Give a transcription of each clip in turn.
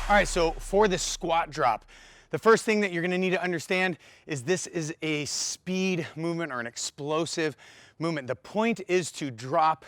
All right, so for the squat drop, the first thing that you're gonna need to understand is this is a speed movement or an explosive movement. The point is to drop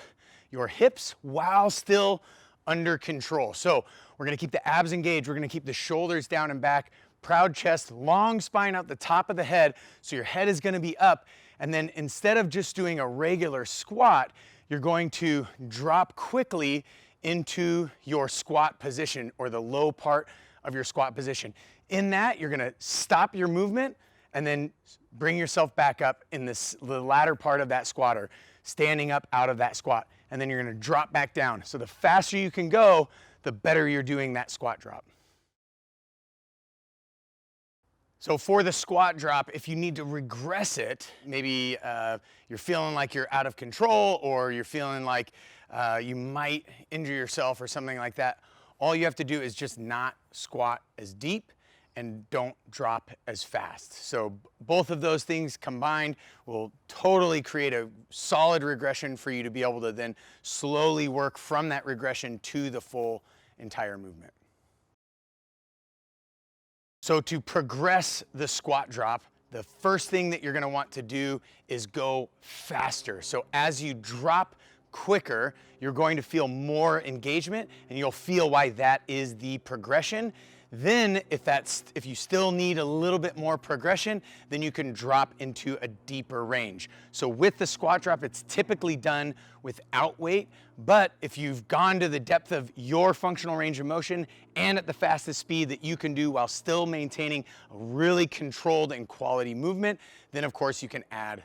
your hips while still under control. So we're gonna keep the abs engaged, we're gonna keep the shoulders down and back, proud chest, long spine out the top of the head, so your head is gonna be up, and then instead of just doing a regular squat, you're going to drop quickly into your squat position or the low part of your squat position. In that, you're gonna stop your movement and then bring yourself back up in the latter part of that squat, or standing up out of that squat, and then you're gonna drop back down. So the faster you can go, the better you're doing that squat drop. So for the squat drop, if you need to regress it, maybe you're feeling like you're out of control, or you're feeling like you might injure yourself or something like that, all you have to do is just not squat as deep and don't drop as fast. So both of those things combined will totally create a solid regression for you to be able to then slowly work from that regression to the full entire movement. So to progress the squat drop, the first thing that you're gonna want to do is go faster. So as you drop quicker, you're going to feel engagement, and you'll feel why that is the progression. Then if you still need a little bit more progression, then you can drop into a deeper range. So with the squat drop, it's typically done without weight, but if you've gone to the depth of your functional range of motion and at the fastest speed that you can do while still maintaining a really controlled and quality movement, then of course you can add